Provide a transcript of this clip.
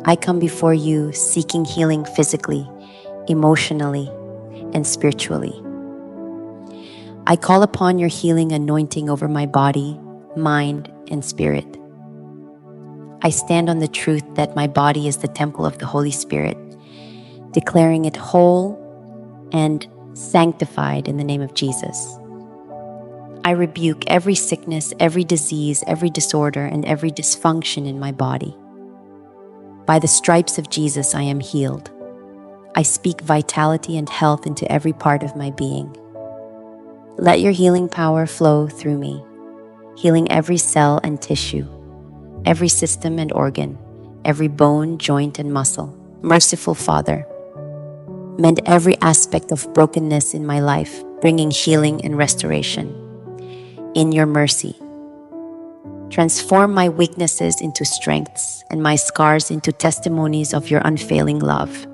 I come before you seeking healing physically, emotionally, and spiritually. I call upon your healing anointing over my body, mind, and spirit. I stand on the truth that my body is the temple of the Holy Spirit, declaring it whole and sanctified in the name of Jesus. I rebuke every sickness, every disease, every disorder, and every dysfunction in my body. By the stripes of Jesus, I am healed. I speak vitality and health into every part of my being. Let your healing power flow through me, healing every cell and tissue, every system and organ, every bone, joint, and muscle. Merciful Father, mend every aspect of brokenness in my life, bringing healing and restoration. In your mercy, transform my weaknesses into strengths and my scars into testimonies of your unfailing love.